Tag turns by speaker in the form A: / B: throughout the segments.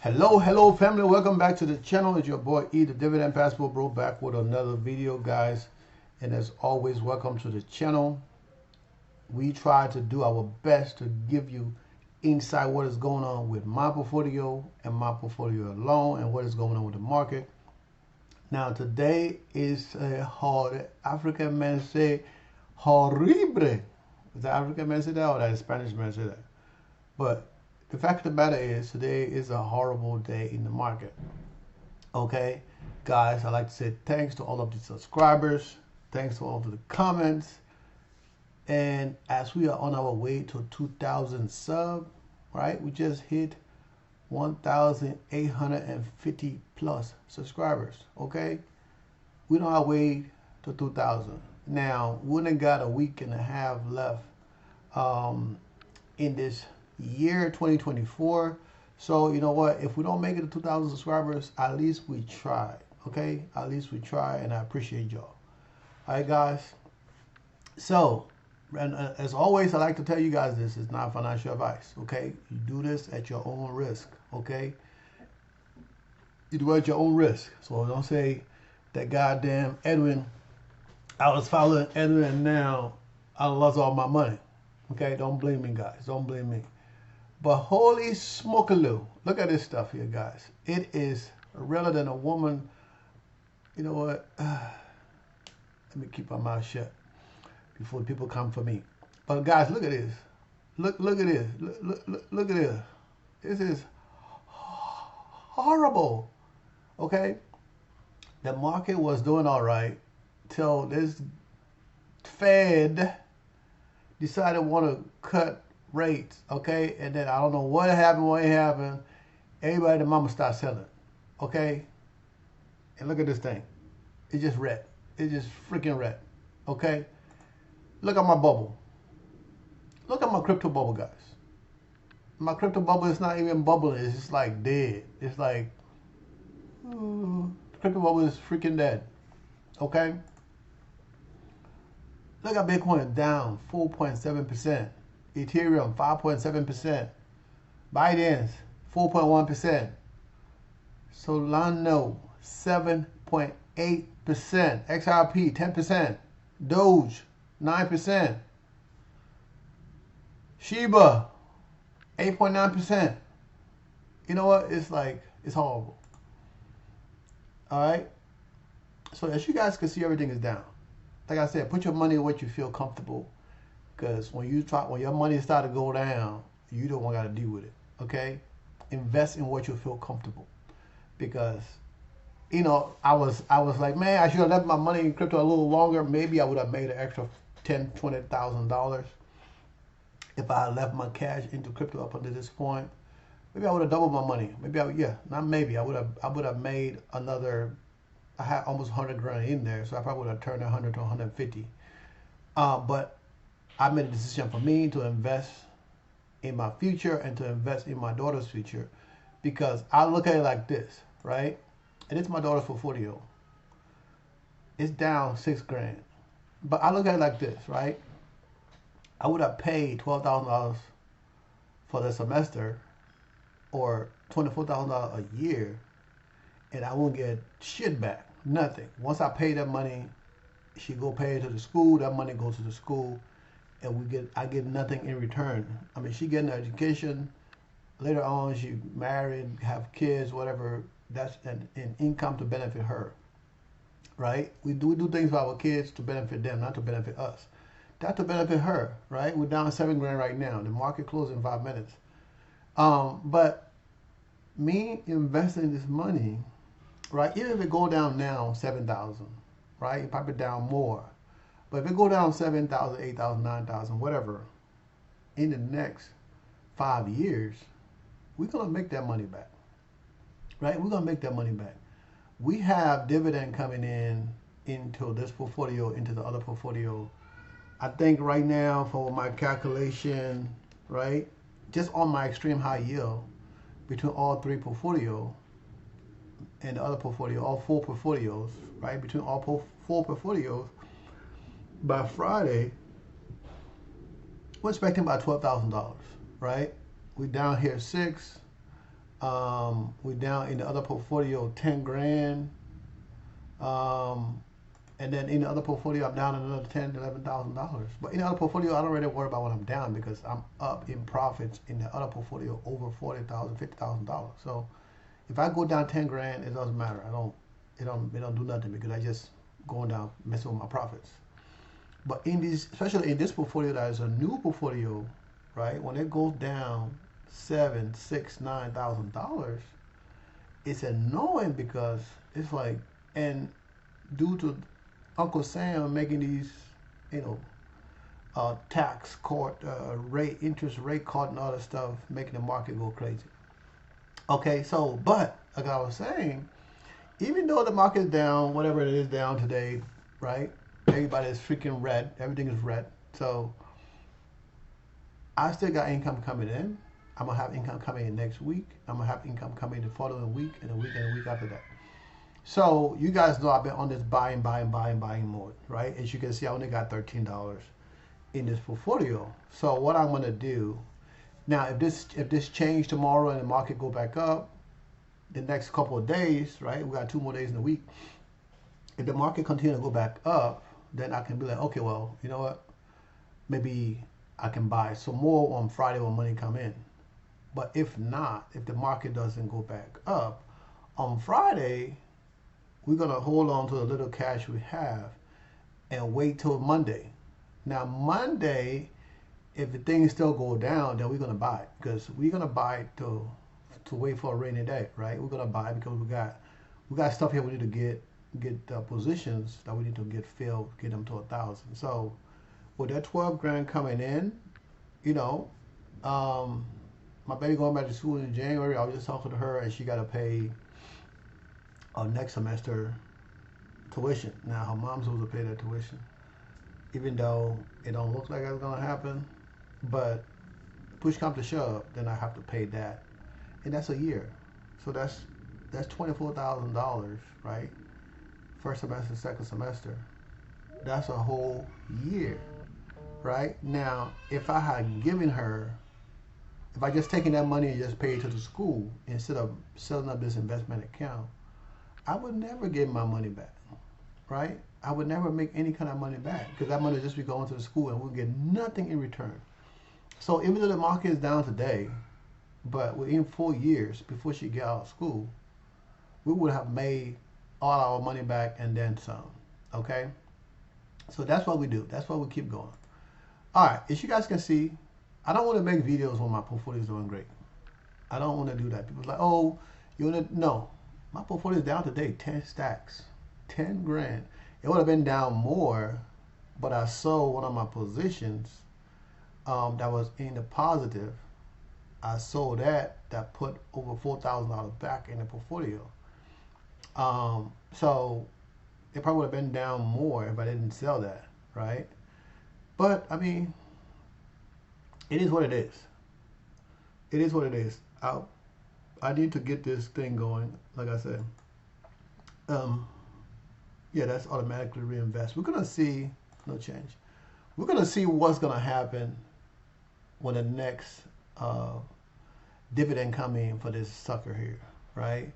A: Hello family, welcome back to the channel. It's your boy E, the Dividend Passport Bro, back with another video, guys. And as always, welcome to the channel. We try to do our best to give you insight what is going on with my portfolio and my portfolio alone, and what is going on with the market. Now today is a hard African man say horrible. Is that African man say that, or that Spanish man say that? But the fact of the matter is, today is a horrible day in the market. Okay, guys, I'd like to say thanks to all of the subscribers, thanks to all of the comments, and as we are on our way to 2,000 sub, right? We just hit 1,850 plus subscribers. Okay, we're on our way to 2,000. Now, we only got a week and a half left in this year 2024. So you know what, if we don't make it to 2,000 subscribers, at least we tried. Okay, at least we try, and I appreciate y'all. All right, guys. So, and as always, I like to tell you guys, this is not financial advice. Okay, you do this at your own risk. Okay, you do it at your own risk. So don't say that goddamn Edwin, I was following Edwin and now I lost all my money. Okay, don't blame me, guys. Don't blame me. But holy smokaloo, look at this stuff here, guys. It is realer than a woman. You know what? Let me keep my mouth shut before people come for me. But guys, look at this. Look at this. Look at this. This is horrible. Okay? The market was doing all right till this Fed decided want to cut rates, okay? And then I don't know what happened. Everybody, the mama start selling, okay? And look at this thing. It's just red. It's just freaking red, okay? Look at my bubble. Look at my crypto bubble, guys. My crypto bubble is not even bubbling. It's just like dead. It's like, the crypto bubble is freaking dead, okay? Look at Bitcoin down 4.7%. Ethereum 5.7%. Binance 4.1%. Solano 7.8%. XRP 10%. Doge 9%. Shiba 8.9%. You know what? It's like, it's horrible. Alright? So as you guys can see, everything is down. Like I said, put your money in what you feel comfortable. Because when your money start to go down, you don't want to deal with it. Okay? Invest in what you feel comfortable. Because, you know, I was like, man, I should have left my money in crypto a little longer. Maybe I would have made an extra $10,000-$20,000 if I had left my cash into crypto up until this point. Maybe I would have doubled my money. Maybe I would have made another. I had almost 100 grand in there, so I probably would have turned 100 to 150. But I made a decision for me to invest in my future and to invest in my daughter's future, because I look at it like this, right? And it's my daughter's portfolio. It's down 6 grand. But I look at it like this, right? I would have paid $12,000 for the semester or $24,000 a year, and I won't get shit back. Nothing. Once I pay that money, she go pay it to the school. That money goes to the school, and I get nothing in return. I mean, she getting an education. Later on, she married, have kids, whatever. That's an income to benefit her, right? We do things for our kids to benefit them, not to benefit us. That's to benefit her, right? We're down 7 grand right now. The market closed in 5 minutes. But me investing this money, right? Even if it go down now 7,000, right? It probably down more. But if it go down 7,000, 8,000, 9,000, whatever, in the next 5 years, we're gonna make that money back, right? We're gonna make that money back. We have dividend coming in into this portfolio, into the other portfolio. I think right now, for my calculation, right, just on my extreme high yield, between all 3 portfolio and the other portfolio, all 4 portfolios, right, between all 4 portfolios, by Friday, we're expecting about $12,000, right? We're down here 6. We're down in the other portfolio 10 grand. And then in the other portfolio, I'm down another $10,000 to $11,000. But in the other portfolio, I don't really worry about when I'm down because I'm up in profits in the other portfolio over $40,000, $50,000. So if I go down 10 grand, it doesn't matter. It don't do nothing because I just going down messing with my profits. But in this, especially in this portfolio that is a new portfolio, right? When it goes down $7,000, $6,000, $9,000, it's annoying because it's like, and due to Uncle Sam making these, you know, tax court rate, interest rate cut and all that stuff, making the market go crazy. Okay, so but like I was saying, even though the market is down, whatever it is down today, right? Everybody is freaking red. Everything is red. So I still got income coming in. I'm gonna have income coming in next week. I'm gonna have income coming the following week and a week and a week after that. So you guys know I've been on this buying mode, right? As you can see, I only got $13 in this portfolio. So what I'm gonna do now, if this change tomorrow and the market go back up, the next couple of days, right? We got 2 more days in the week. If the market continue to go back up, then I can be like, okay, well, you know what? Maybe I can buy some more on Friday when money come in. But if not, if the market doesn't go back up, on Friday, we're going to hold on to the little cash we have and wait till Monday. Now, Monday, if the things still go down, then we're going to buy it because we're going to buy it to wait for a rainy day, right? We're going to buy it because we got stuff here we need to get positions that we need to get filled, get them to 1,000. So with that 12 grand coming in, you know, my baby going back to school in January. I was just talking to her, and she got to pay next semester tuition. Now her mom's supposed to pay that tuition, even though it don't look like it's gonna happen. But push comes to shove, then I have to pay that, and that's a year. So that's $24,000, right? First semester, second semester. That's a whole year, right? Now, if I had given her, if I just taken that money and just paid to the school instead of setting up this investment account, I would never get my money back, right? I would never make any kind of money back because that money would just be going to the school and we'll get nothing in return. So even though the market is down today, but within 4 years before she get out of school, we would have made all our money back and then some, okay? So that's what we do. That's why we keep going. All right, as you guys can see, I don't want to make videos when my portfolio is doing great. I don't want to do that. People are like, oh, you want to, no. My portfolio is down today, 10 stacks, 10 grand. It would have been down more, but I sold one of my positions that was in the positive. I sold that put over $4,000 back in the portfolio. So it probably would have been down more if I didn't sell that, right? But I mean, it is what it is. It is what it is. I need to get this thing going, like I said. Yeah, that's automatically reinvest. We're gonna see, no change. We're gonna see what's gonna happen when the next dividend come in for this sucker here, right?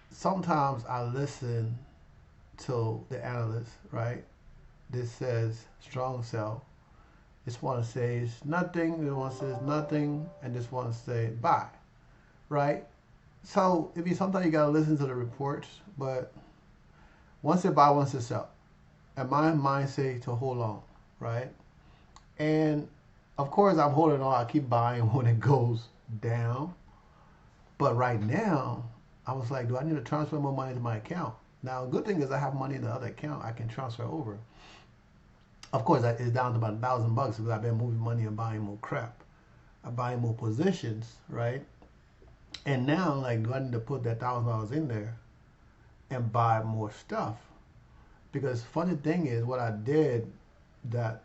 A: Sometimes I listen to the analyst, right? This says strong sell. This one says nothing, this one says nothing, and this one says buy, right? So sometimes you gotta listen to the reports, but once they buy, once they sell. And my mind says to hold on, right? And of course I'm holding on, I keep buying when it goes down. But right now, I was like, do I need to transfer more money to my account? Now, good thing is I have money in the other account I can transfer over. Of course, it's down to about $1,000 because I've been moving money and buying more crap. I'm buying more positions, right? And now, like, do I need to put that $1,000 in there and buy more stuff? Because funny thing is, what I did that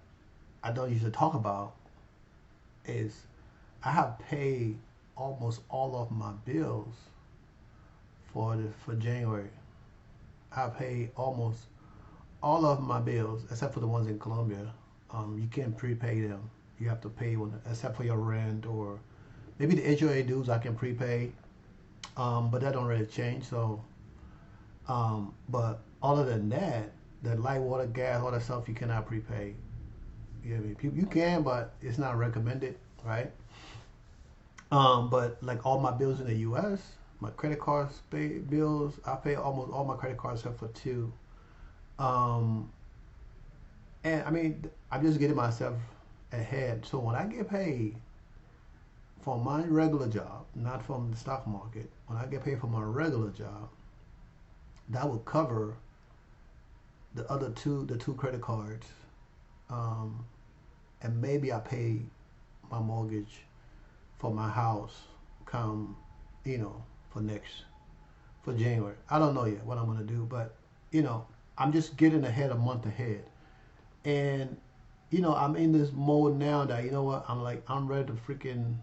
A: I don't usually talk about is I have paid almost all of my bills for January. I paid almost all of my bills except for the ones in Colombia. You can't prepay them. You have to pay except for your rent or Maybe the HOA dues I can prepay, but that don't really change. So, but other than that, the light, water, gas, all that stuff you cannot prepay. You know what I mean? You can, but it's not recommended, right? But like all my bills in the U.S., my credit cards pay bills. I pay almost all my credit cards except for two. Um, and I mean, I'm just getting myself ahead. So when I get paid from my regular job, not from the stock market, when I get paid from my regular job, that will cover the two credit cards, um, and maybe I pay my mortgage for my house come, you know, for January. I don't know yet what I'm gonna do, but you know, I'm just getting ahead a month ahead, and you know, I'm in this mode now that you know what, I'm ready to freaking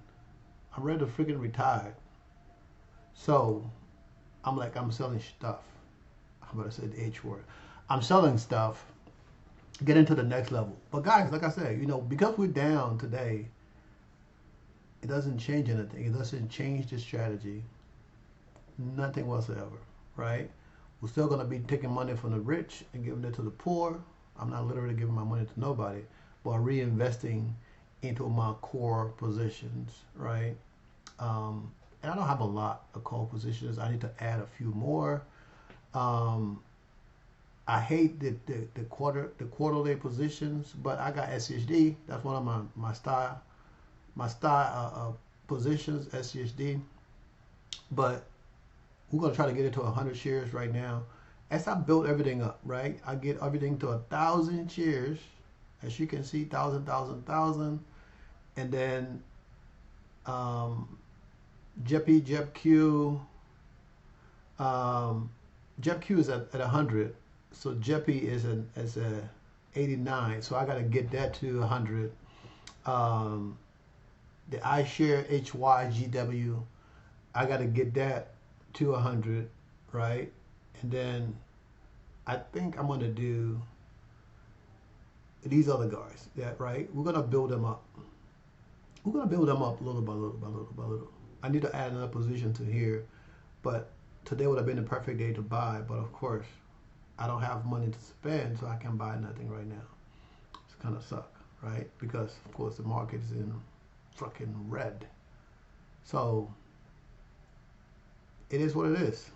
A: retire. So I'm like, I'm selling stuff. I'm gonna say the H word. I'm selling stuff, getting to the next level. But guys, like I said, you know, because we're down today, it doesn't change anything. It doesn't change the strategy. Nothing whatsoever, right? We're still gonna be taking money from the rich and giving it to the poor. I'm not literally giving my money to nobody, but reinvesting into my core positions, right? And I don't have a lot of core positions. I need to add a few more. Um, I hate the quarterly positions, but I got SCHD. That's one of my style positions, SCHD. But we're gonna try to get it to 100 shares right now. As I build everything up, right? I get everything to 1,000 shares, as you can see, thousand, and then JEPQ, JEPQ is at 100, so JEPI is a 89, so I got to get that to 100. The iShare HYGW, I got to get that to 100, right? And then I think I'm gonna do these other guys, that right? We're gonna build them up. We're gonna build them up little by little by little by little. I need to add another position to here, but today would have been the perfect day to buy. But of course, I don't have money to spend, so I can't buy nothing right now. It's kind of suck, right? Because of course the market is in fucking red. So it is what it is.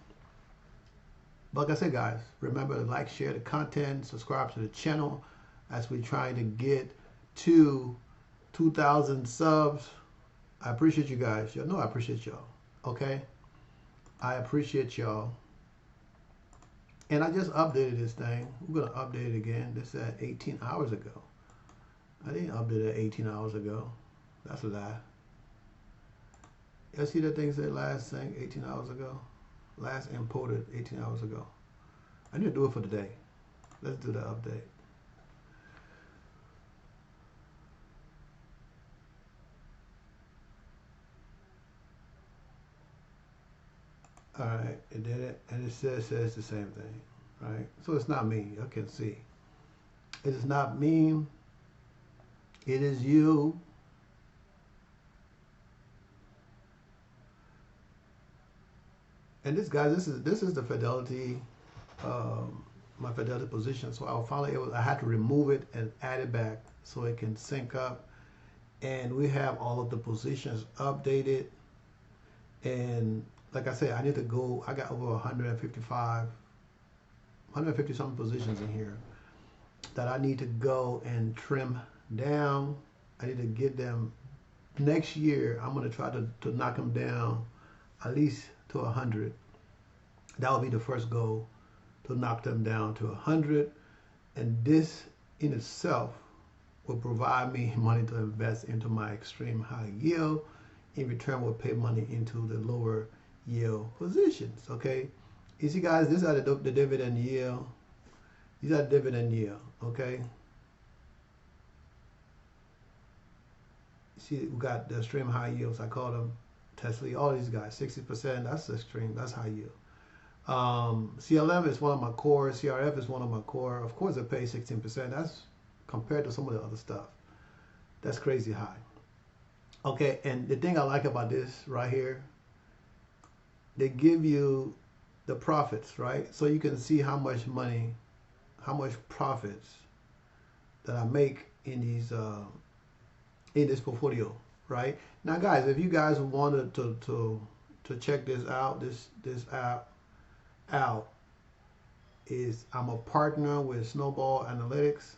A: But like I said, guys, remember to like, share the content, subscribe to the channel as we're trying to get to 2,000 subs. I appreciate you guys. Y'all know I appreciate y'all. Okay? I appreciate y'all. And I just updated this thing. We're going to update it again. This is at 18 hours ago. I didn't update it 18 hours ago. That's a lie. Y'all see that thing said last thing 18 hours ago? Last imported 18 hours ago. I need to do it for today. Let's do the update. Alright, it did it, and it says the same thing, right? So it's not me, you can see. It is not me, it is you. And this, guys, this is the Fidelity, my Fidelity position. So I had to remove it and add it back so it can sync up. And we have all of the positions updated. And like I said, I need to go. I got over 150 something positions in here that I need to go and trim down. I need to get them next year. I'm going to try to knock them down at least to 100. That will be the first goal, to knock them down to 100. And this in itself will provide me money to invest into my extreme high yield. In return, will pay money into the lower yield positions. Okay, you see, guys, these are the dividend yield. These are the dividend yield. Okay, see, we got the extreme high yields. I call them Tesla. All these guys, 60%. That's extreme. That's high yield. CLM is one of my core. CRF is one of my core. Of course, it pays 16%. That's compared to some of the other stuff. That's crazy high. Okay, and the thing I like about this right here, they give you the profits, right? So you can see how much money, how much profits that I make in these in this portfolio, right? Now, guys, if you guys wanted to check this out, this app out is I'm a partner with Snowball Analytics,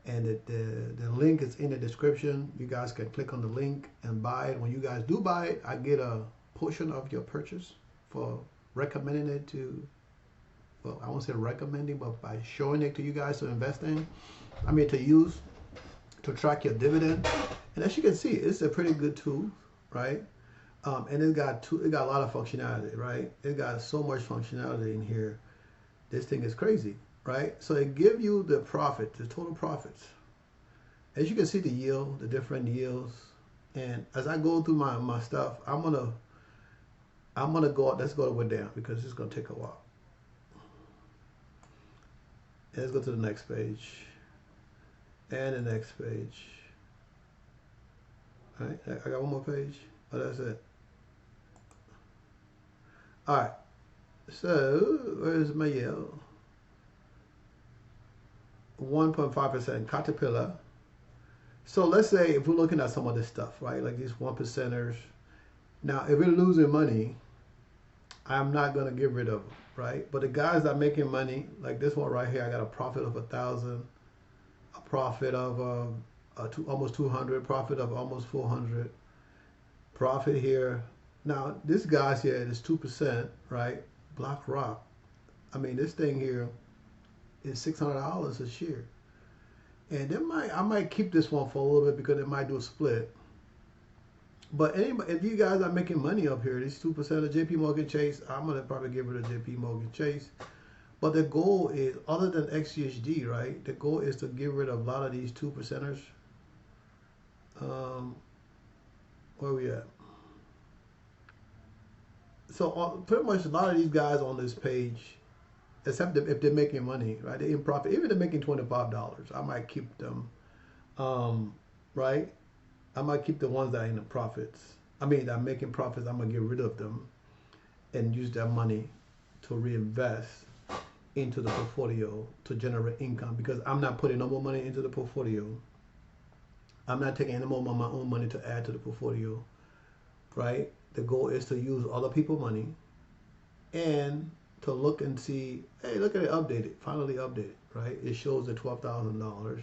A: and the link is in the description. You guys can click on the link and buy it. When you guys do buy it, I get a portion of your purchase for recommending it to, well, I won't say recommending, but by showing it to you guys to invest in. I mean, to use to track your dividend. And as you can see, it's a pretty good tool, right? And it got a lot of functionality, right? It got so much functionality in here. This thing is crazy, right? So it give you the profit, the total profits. As you can see, the yield, the different yields. And as I go through my stuff, I'm gonna go. Let's go way down because it's gonna take a while. And let's go to the next page, and the next page. All right, I got one more page. Oh, that's it. All right. So where's my yield? 1.5% Caterpillar. So let's say if we're looking at some of this stuff, right, like these 1%ers. Now, if we're losing money, I'm not gonna get rid of them, right? But the guys that are making money, like this one right here, I got a profit of 1,000, a profit of almost 200, profit of almost 400, profit here. Now this guy's here is 2%, right? BlackRock. I mean, this thing here is $600 a share, and I might keep this one for a little bit because it might do a split. But anybody, if you guys are making money up here, these 2% of JP Morgan Chase, I'm gonna probably give it a JP Morgan Chase. But the goal is, other than XUSD, right? The goal is to get rid of a lot of these 2%ers. Where we at? So pretty much a lot of these guys on this page, except if they're making money, right? They're in profit. Even if they're making $25, I might keep them, right? I might keep the ones that are in the profits. I mean, that are making profits, I'm gonna get rid of them and use that money to reinvest into the portfolio to generate income, because I'm not putting no more money into the portfolio. I'm not taking any more of my own money to add to the portfolio, right? The goal is to use other people's money and to look and see, hey, look at it updated, finally updated, right? It shows the $12,000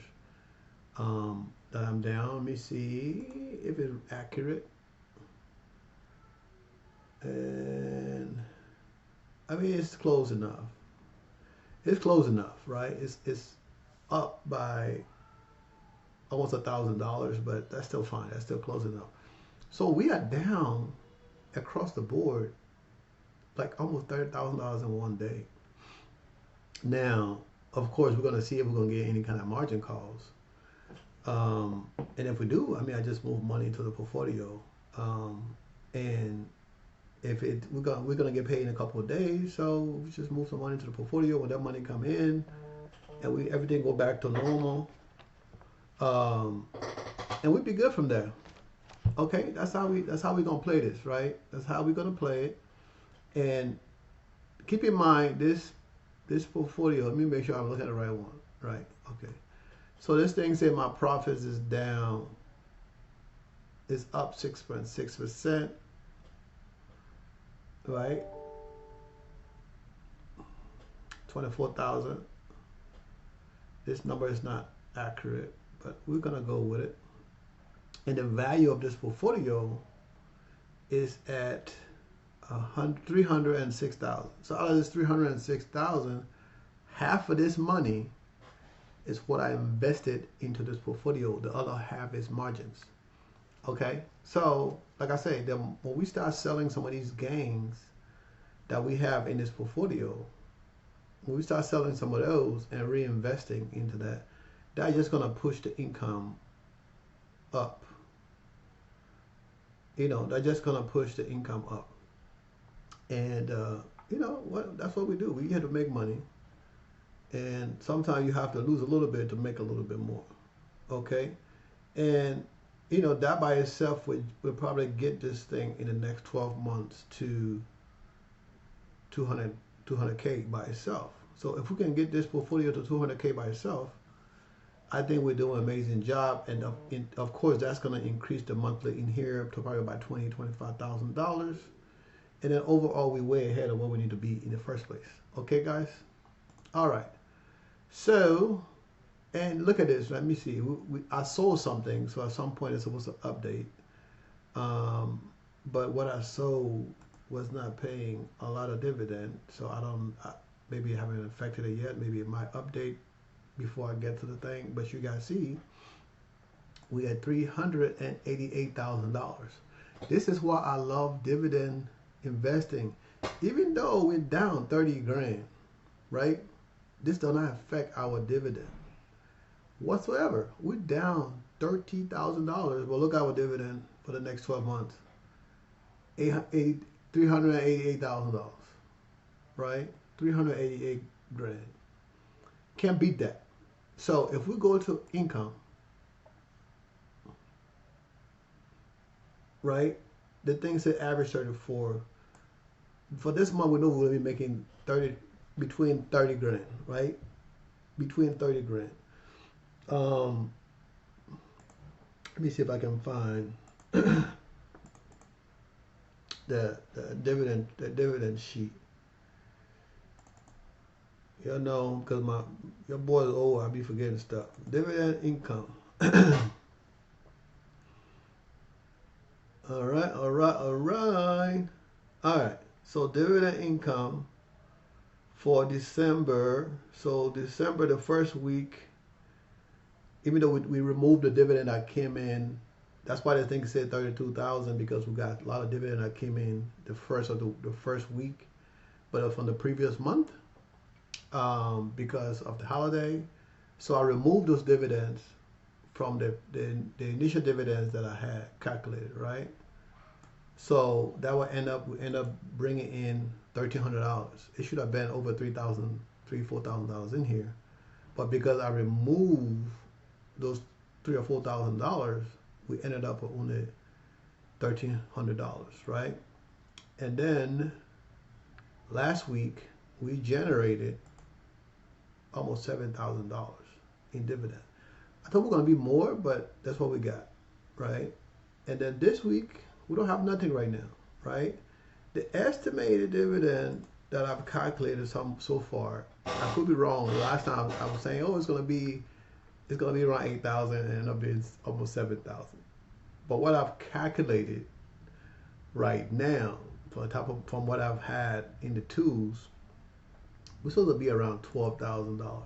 A: that I'm down. Let me see if it's accurate. And I mean, it's close enough. It's close enough, right? It's up by almost $1,000, but that's still fine. That's still close enough. So we are down across the board, like almost $30,000 in one day. Now, of course, we're gonna see if we're gonna get any kind of margin calls. And if we do, I mean, I just move money into the portfolio. And if we're gonna get paid in a couple of days, so we just move some money to the portfolio when that money come in, and everything go back to normal. And we'd be good from there. Okay, that's how we gonna play this, right? That's how we're gonna play it. And keep in mind this portfolio. Let me make sure I'm looking at the right one. Right. Okay. So this thing said my profits is down. It's up 6.6%. Right. 24,000. This number is not accurate, but we're gonna go with it. And the value of this portfolio is at 306,000. So out of this 306,000, half of this money is what I invested into this portfolio. The other half is margins. Okay, so like I say, when we start selling some of these gains that we have in this portfolio, when we start selling some of those and reinvesting into that, that's just gonna push the income up. You know, that's just gonna push the income up. And you know what? That's what we do. We have to make money, and sometimes you have to lose a little bit to make a little bit more. Okay, and you know, that by itself would probably get this thing in the next 12 months to 200K by itself. So if we can get this portfolio to 200K by itself, I think we're doing an amazing job. And of course, that's going to increase the monthly in here to probably about $25,000. And then overall, we're way ahead of where we need to be in the first place. Okay, guys? All right. So, and look at this. Let me see. I sold something, so at some point it's supposed to update. But what I sold was not paying a lot of dividend, so maybe I haven't affected it yet. Maybe it might update before I get to the thing. But you guys see, we had $388,000. This is why I love dividend investing, even though we're down 30 grand, right? This does not affect our dividend whatsoever. We're down $30,000. Well, look at our dividend for the next 12 months. $388,000, right? 388 grand. Can't beat that. So if we go to income, right? The thing said average 34. For this month, we know we're going to be making between 30 grand, right? Between 30 grand. Let me see if I can find the dividend sheet. Y'all know, because your boy is old, I be forgetting stuff. Dividend income. All right. So dividend income for December. So December, the first week, even though we removed the dividend that came in, that's why the thing said 32,000, because we got a lot of dividend that came in the first week, but from the previous month, because of the holiday. So I removed those dividends from the initial dividends that I had calculated, right? So that would end up bringing in $1,300. It should have been over $4,000 in here, but because I removed those $3,000 or $4,000, we ended up with only $1,300, right? And then last week we generated almost $7,000 in dividend. I thought we were going to be more, but that's what we got, right? And then this week we don't have nothing right now, right? The estimated dividend that I've calculated so far, I could be wrong. Last time I was saying, oh, it's going to be around 8,000, and ended up being almost 7,000. But what I've calculated right now, from what I've had in the tools, we're supposed to be around $12,000,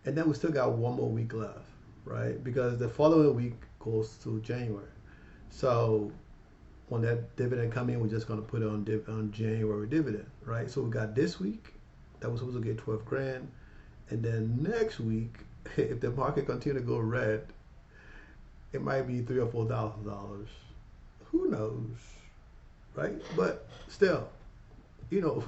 A: and then we still got one more week left, right? Because the following week goes to January. So when that dividend come in, we're just going to put it on January dividend, right? So we got this week that was supposed to get 12 grand, and then next week, if the market continue to go red, it might be $3,000 or $4,000. Who knows, right? But still, you know,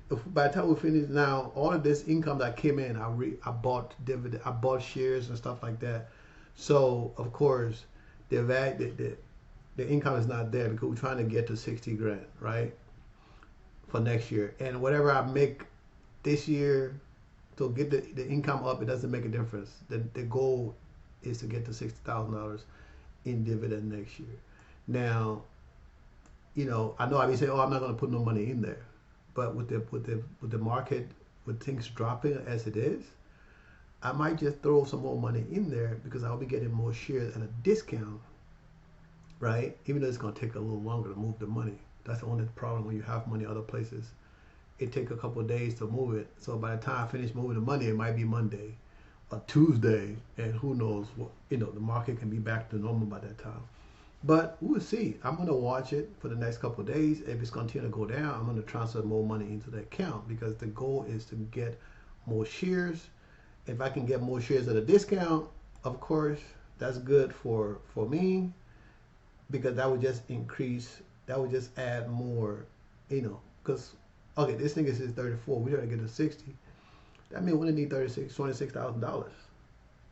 A: if by the time we finish now, all of this income that came in, I bought dividend, I bought shares and stuff like that. So of course, the income is not there because we're trying to get to 60 grand, right? For next year, and whatever I make this year to get the income up, it doesn't make a difference. The goal is to get to $60,000 in dividend next year. Now, you know, I know I be saying, oh, I'm not going to put no money in there, but with the market, with things dropping as it is, I might just throw some more money in there because I'll be getting more shares at a discount, right? Even though it's going to take a little longer to move the money. That's the only problem when you have money other places. It takes a couple of days to move it. So by the time I finish moving the money, it might be Monday or Tuesday, and who knows what, you know, the market can be back to normal by that time. But we'll see. I'm going to watch it for the next couple of days. If it's continuing to go down, I'm going to transfer more money into the account because the goal is to get more shares. If I can get more shares at a discount, of course, that's good for me, because that would just add more, you know, because, okay, this thing is 34. We got to get to 60. That means we only need $26,000,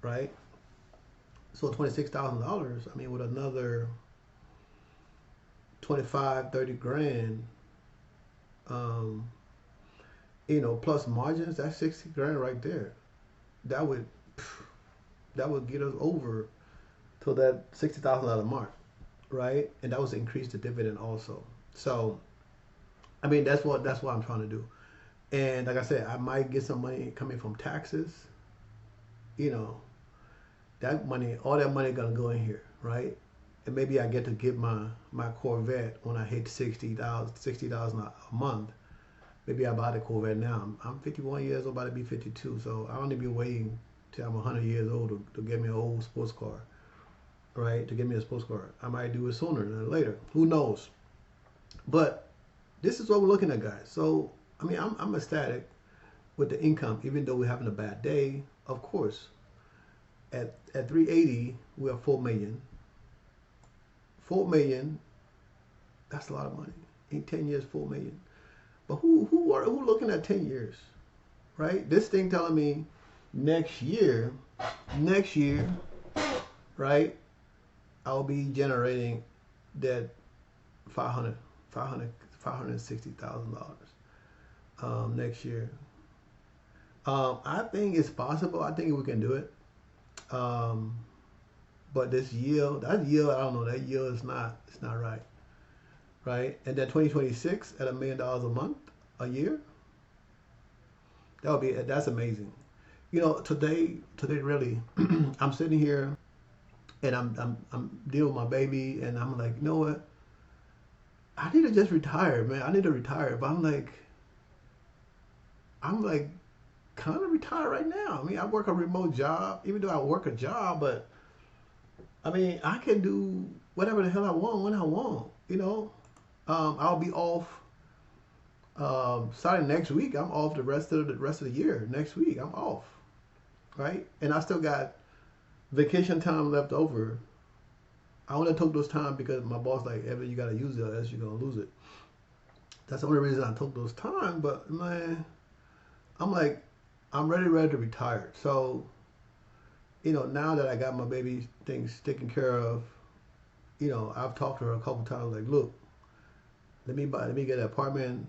A: right? So $26,000. I mean, with another 25, 30 grand, um, plus margins, that's 60 grand right there. That would get us over to that $60,000 mark, right? And that was increase the dividend also. So, I mean, that's what I'm trying to do. And like I said, I might get some money coming from taxes. You know, that money, all that money gonna go in here, right? And maybe I get to get my Corvette when I hit 60,000 a month. Maybe I buy the Corvette now. I'm 51 years old, about to be 52, so I don't need to be waiting till I'm 100 years old to get me an old sports car, right? To get me a sports car. I might do it sooner than later. Who knows? But this is what we're looking at, guys. So, I mean, I'm ecstatic with the income, even though we're having a bad day. Of course, at 380, we're at 4 million. 4 million, that's a lot of money. In 10 years, 4 million. But who looking at 10 years, right? This thing telling me next year, right, I'll be generating that $560,000 next year. I think it's possible. I think we can do it. But that yield, I don't know. That yield is not. It's not right. Right? And then 2026 at $1 million a month, a year. That's amazing. Today really, I'm sitting here and I'm dealing with my baby, and I'm like, you know what? I need to just retire, man. I need to retire, but I'm like kind of retired right now. I mean, I work a remote job, even though I work a job, but I mean, I can do whatever the hell I want when I want. I'll be off starting next week. I'm off the rest of the year. Next week, I'm off, right? And I still got vacation time left over. I only took those time because my boss like, Evan, you gotta use it, or else you're gonna lose it. That's the only reason I took those time. But man, I'm like, I'm ready to retire. So, now that I got my baby things taken care of, I've talked to her a couple times. Like, look, let me get an apartment,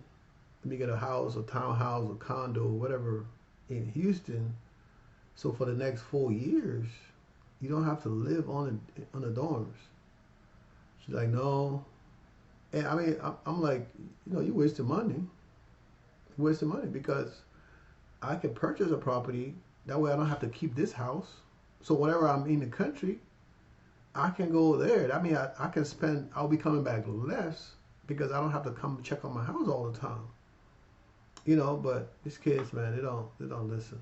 A: let me get a house, a townhouse, a condo, whatever, in Houston. So for the next 4 years, you don't have to live on the dorms. She's like, no. And I mean, I'm like, you wasting money. You're wasting money because I can purchase a property. That way I don't have to keep this house. So whenever I'm in the country, I can go there. I mean, I can spend, I'll be coming back less because I don't have to come check on my house all the time. But these kids, man, they don't listen.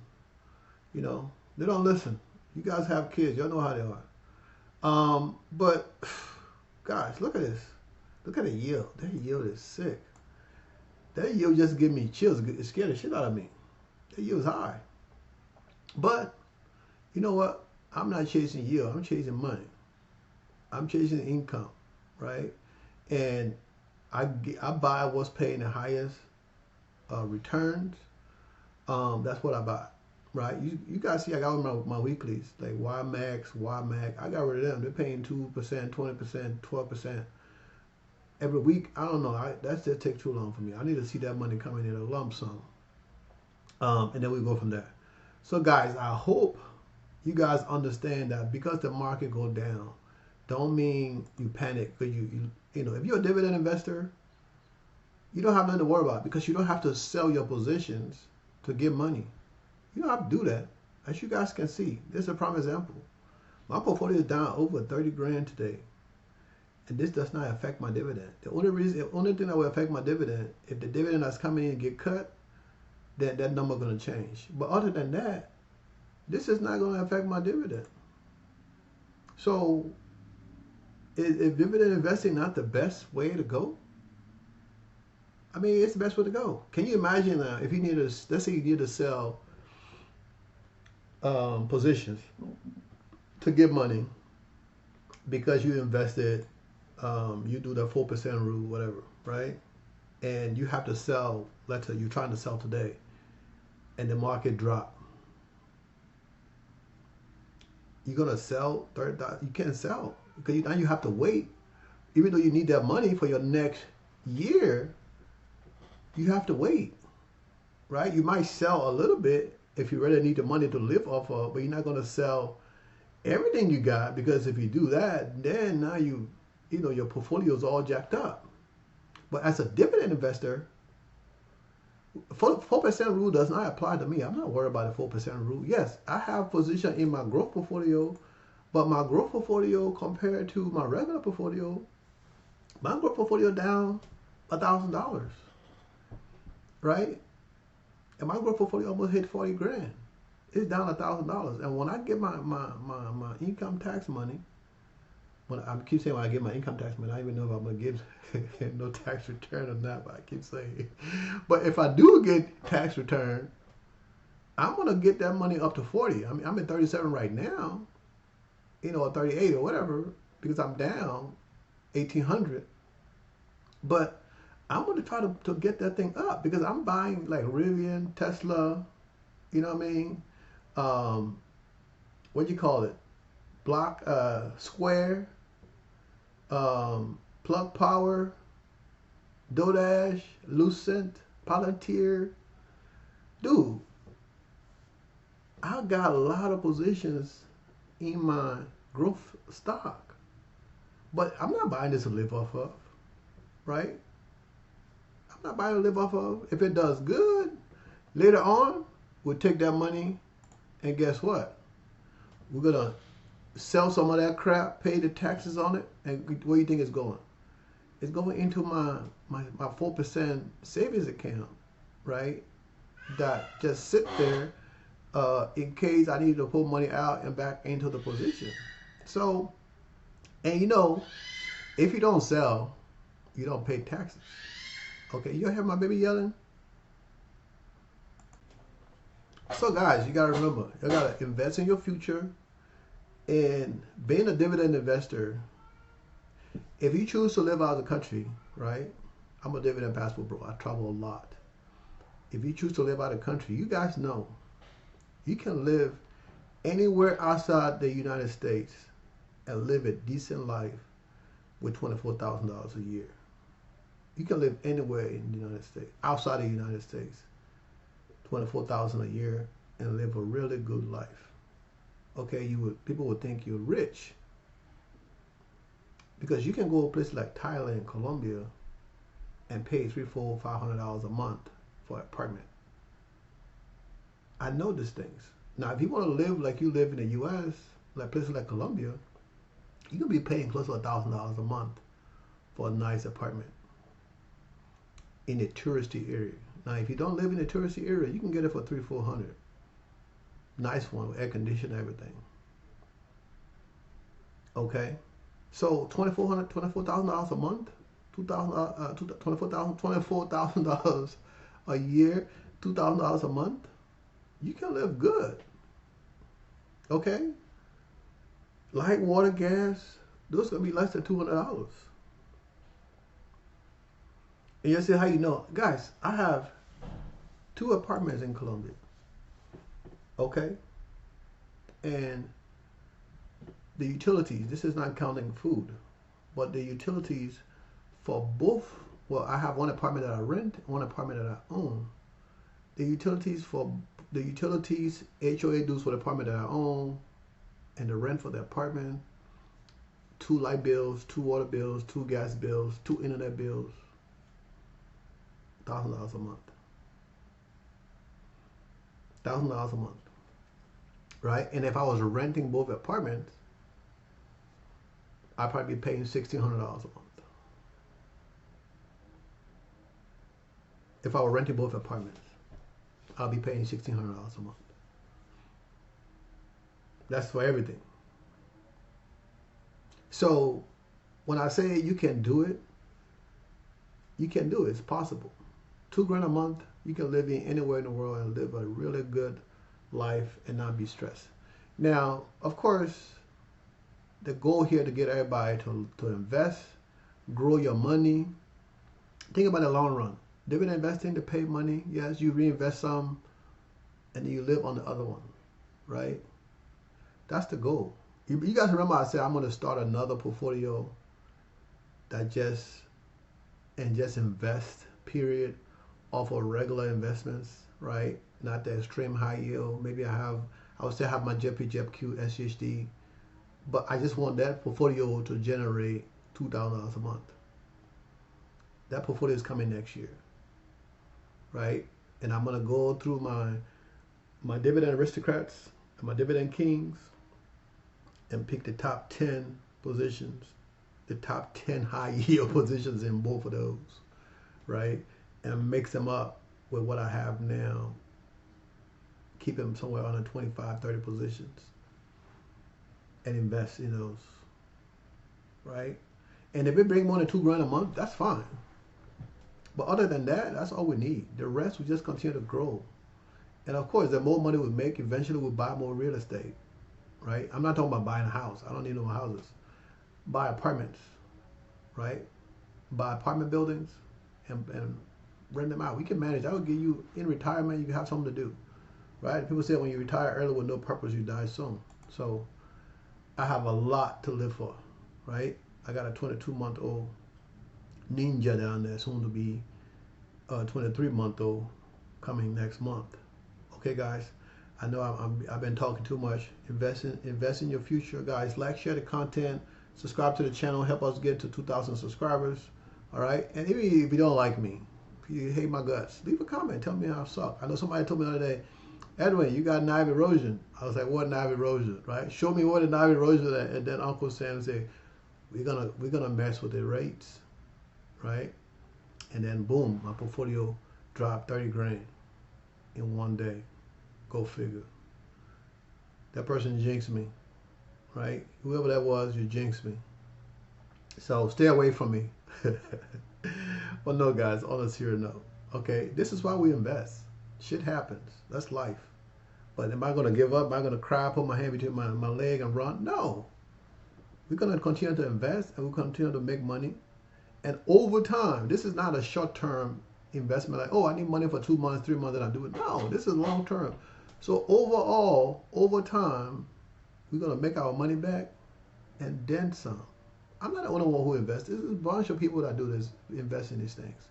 A: They don't listen. You guys have kids. Y'all know how they are. But, guys, look at this. Look at the yield. That yield is sick. That yield just give me chills. It scared the shit out of me. That yield is high. But, you know what? I'm not chasing yield. I'm chasing money. I'm chasing income, right? And I buy what's paying the highest returns. That's what I buy, right? You guys see I got my weeklies, like YieldMax, YieldMax. I got rid of them. They're paying 2%, 20%, 12%. Every week. I don't know. That just takes too long for me. I need to see that money coming in a lump sum. And then we go from there. So guys, I hope you guys understand that because the market go down, don't mean you panic. Because if you're a dividend investor, you don't have nothing to worry about because you don't have to sell your positions to get money. You don't have to do that. As you guys can see, this is a prime example. My portfolio is down over 30 grand today. And this does not affect my dividend. The only thing that will affect my dividend, if the dividend that's coming in get cut, then that number going to change. But other than that, this is not going to affect my dividend. So, is dividend investing not the best way to go? I mean, it's the best way to go. Can you imagine if you need to, let's say you need to sell positions to get money because you invested, you do the 4% rule, whatever, right? And you have to sell, let's say you're trying to sell today, and the market drop. You're gonna sell $30. You can't sell because now you have to wait. Even though you need that money for your next year, you have to wait, right? You might sell a little bit if you really need the money to live off of, but you're not gonna sell everything you got, because if you do that, then now you know your portfolio is all jacked up. But as a dividend investor, 4% rule does not apply to me. I'm not worried about the 4% rule. Yes, I have position in my growth portfolio, but my growth portfolio compared to my regular portfolio, my growth portfolio down $1,000, right? And my growth portfolio almost hit 40 grand. It's down $1,000. And when I get my income tax money, when I keep saying when I get my income tax money, I don't even know if I'm gonna give no tax return or not, but I keep saying. But if I do get tax return, I'm gonna get that money up to 40. I mean, I'm at 37 right now, or 38 or whatever, because I'm down 1,800. But I'm gonna try to get that thing up because I'm buying like Rivian, Tesla, you know what I mean? What do you call it? Block, Square, Plug Power, DoorDash, Lucent, Palantir. Dude, I got a lot of positions in my growth stock, but I'm not buying this to live off of, right? I'm not buying to live off of. If it does good, later on, we'll take that money, and guess what? We're gonna sell some of that crap, pay the taxes on it, and where do you think it's going? It's going into my 4% savings account, right? That just sit there in case I need to pull money out and back into the position. So, and if you don't sell, you don't pay taxes. Okay, you hear my baby yelling? So guys, you gotta remember, you gotta invest in your future. And being a dividend investor, if you choose to live out of the country, right? I'm a Dividend Passport Bro. I travel a lot. If you choose to live out of the country, you guys know you can live anywhere outside the United States and live a decent life with $24,000 a year. You can live anywhere in the United States, outside the United States, $24,000 a year, and live a really good life. Okay, people would think you're rich because you can go to places like Thailand, Colombia, and pay $300, $400, $500 a month for an apartment. I know these things. Now, if you want to live like you live in the U.S., like places like Colombia, you can be paying close to $1,000 a month for a nice apartment in a touristy area. Now, if you don't live in a touristy area, you can get it for $300, $400. Nice one with air conditioning, everything. Okay, so $24,000 a month, $24,000 a year, $2,000 a month. You can live good. Okay, light, water, gas, those gonna be less than $200. And you'll say, how you know, guys? I have 2 apartments in Colombia. Okay, and the utilities, this is not counting food, but the utilities for both, well, I have one apartment that I rent, one apartment that I own. The utilities, HOA dues for the apartment that I own, and the rent for the apartment, 2 light bills, 2 water bills, 2 gas bills, 2 internet bills, $1,000 a month. $1,000 a month. Right? And if I was renting both apartments, I'd probably be paying $1,600 a month. If I were renting both apartments, I'll be paying $1,600 a month. That's for everything. So when I say you can do it, you can do it. It's possible. $2,000 a month, you can live in anywhere in the world and live a really good life and not be stressed. Now, of course, the goal here to get everybody to invest, grow your money. Think about the long run. Dividend investing to pay money. Yes, you reinvest some and then you live on the other one, right? That's the goal. You guys remember I said I'm going to start another portfolio that just invest, period, off of regular investments, right? Not the extreme high yield. Maybe I would still have my JPJQ SHD, but I just want that portfolio to generate $2,000 a month. That portfolio is coming next year, right? And I'm gonna go through my dividend aristocrats and my dividend kings and pick the top 10 positions, the top 10 high yield positions in both of those, right? And mix them up with what I have now. Keep them somewhere under 25, 30 positions and invest in those, right? And if it brings more than $2,000 a month, that's fine. But other than that, that's all we need. The rest will just continue to grow. And of course, the more money we make, eventually we'll buy more real estate, right? I'm not talking about buying a house. I don't need no more houses. Buy apartments, right? Buy apartment buildings and rent them out. We can manage. That would give you, in retirement, you can have something to do, right? People say when you retire early with no purpose, you die soon. So I have a lot to live for, right? I got a 22-month-old ninja down there, soon to be a 23-month-old coming next month. Okay, guys, I know I've been talking too much. Invest in your future, guys. Like, share the content, subscribe to the channel, help us get to 2,000 subscribers. All right, and even if you don't like me, if you hate my guts, leave a comment. Tell me how I suck. I know somebody told me the other day, Edwin, you got nerve erosion. I was like, what nerve erosion, right? Show me what a nerve erosion is. And then Uncle Sam said, we're gonna mess with the rates, right? And then boom, my portfolio dropped 30 grand in one day. Go figure. That person jinxed me, right? Whoever that was, you jinxed me. So stay away from me. Well, no, guys, on a serious note, okay, this is why we invest. Shit happens. That's life. But am I going to give up? Am I going to cry, put my hand between my leg and run? No. We're going to continue to invest and we'll continue to make money. And over time, this is not a short-term investment like, oh, I need money for 2 months, 3 months, and I do it. No, this is long-term. So overall, over time, we're going to make our money back and then some. I'm not the only one who invests. There's a bunch of people that do this, invest in these things.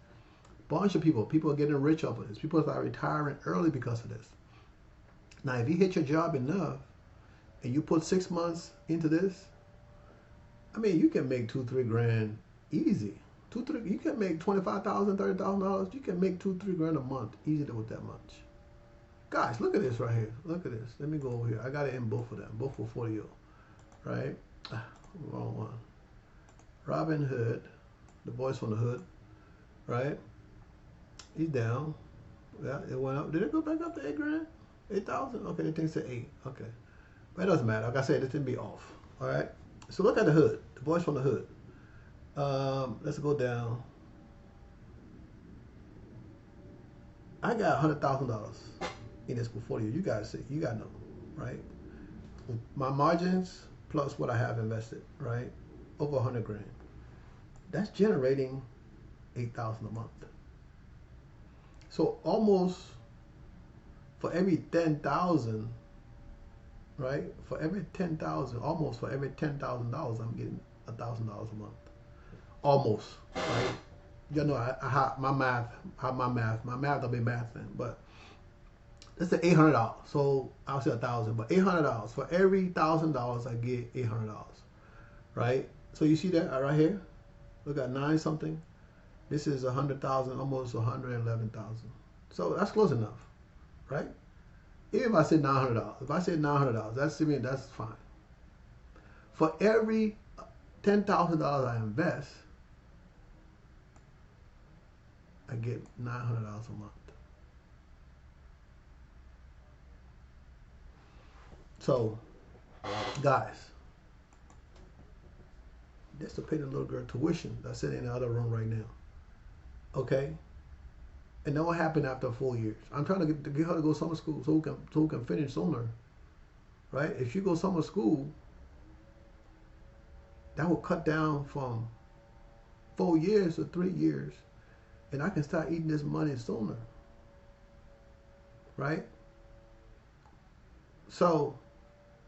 A: Bunch of people. People are getting rich off of this. People are retiring early because of this. Now, if you hit your job enough and you put 6 months into this, I mean, you can make $2-3 grand easy. You can make $25,000, $30,000. You can make $2-3 grand a month easy with that much. Guys, look at this right here. Look at this. Let me go over here. I got it in both of them, both portfolio, right? Wrong one. Robin Hood, the boys from the hood, right? He's down. Yeah, it went up. Did it go back up to 8 grand? 8,000? Okay, the thing said 8. Okay, but it doesn't matter. Like I said, it didn't be off. All right. So look at the hood. The boys from the hood. Let's go down. I got $100,000 in this portfolio. You guys see, you got know, right? My margins plus what I have invested, right? Over 100 grand. That's generating 8,000 a month. So almost for every 10,000, right? For every 10,000, almost for every $10,000, I'm getting $1,000 a month. Almost, right? You know, I have my math don't be mathing, but let's say $800. So I'll say 1,000, but $800 for every $1,000 I get $800, right? So you see that right here? Look at 9 something. This is 100,000, almost 111,000. So that's close enough, right? Even if I said $900, if I said $900, that's fine. For every $10,000 I invest, I get $900 a month. So, guys, just to pay the little girl tuition that's sitting in the other room right now. Okay? And then what happened after 4 years? I'm trying to get her to go summer school so we can finish sooner. Right? If she goes summer school, that will cut down from 4 years to 3 years. And I can start eating this money sooner. Right? So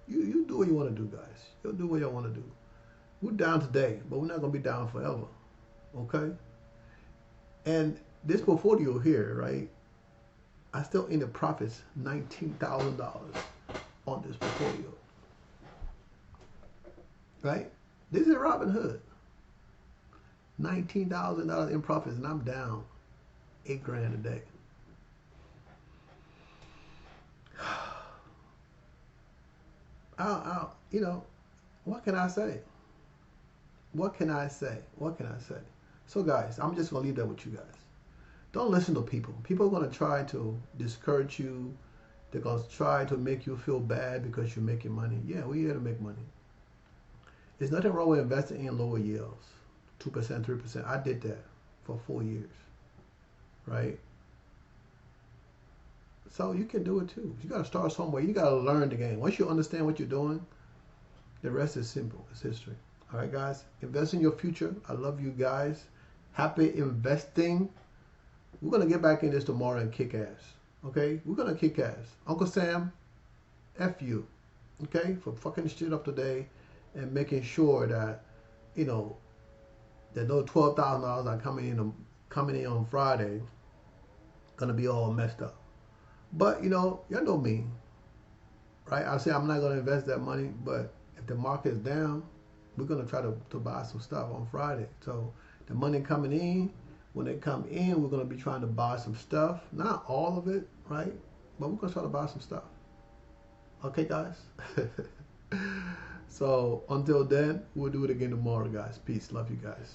A: You do what you want to do, guys. You'll do what you want to do. We're down today, but we're not gonna be down forever. Okay? And this portfolio here, right? I still ended profits $19,000 on this portfolio. Right? This is Robinhood. $19,000 in profits, and I'm down $8,000 a day. You know, what can I say? What can I say? What can I say? So guys, I'm just gonna leave that with you guys. Don't listen to people. People are gonna try to discourage you. They're gonna try to make you feel bad because you're making money. Yeah, we're here to make money. There's nothing wrong with investing in lower yields, 2%, 3%. I did that for 4 years, right? So you can do it too. You gotta start somewhere. You gotta learn the game. Once you understand what you're doing, the rest is simple. It's history. All right, guys. Invest in your future. I love you guys. Happy investing. We're gonna get back in this tomorrow and kick ass. Okay? We're gonna kick ass. Uncle Sam, F you. Okay? For fucking shit up today and making sure that, you know, that those $12,000 are coming in on Friday, gonna be all messed up. But you know, y'all know me, right? I say I'm not gonna invest that money, but if the market's down, we're gonna try to buy some stuff on Friday. So the money coming in, when they come in, we're gonna be trying to buy some stuff. Not all of it, right? But we're gonna try to buy some stuff. Okay, guys? So until then, we'll do it again tomorrow, guys. Peace. Love you guys.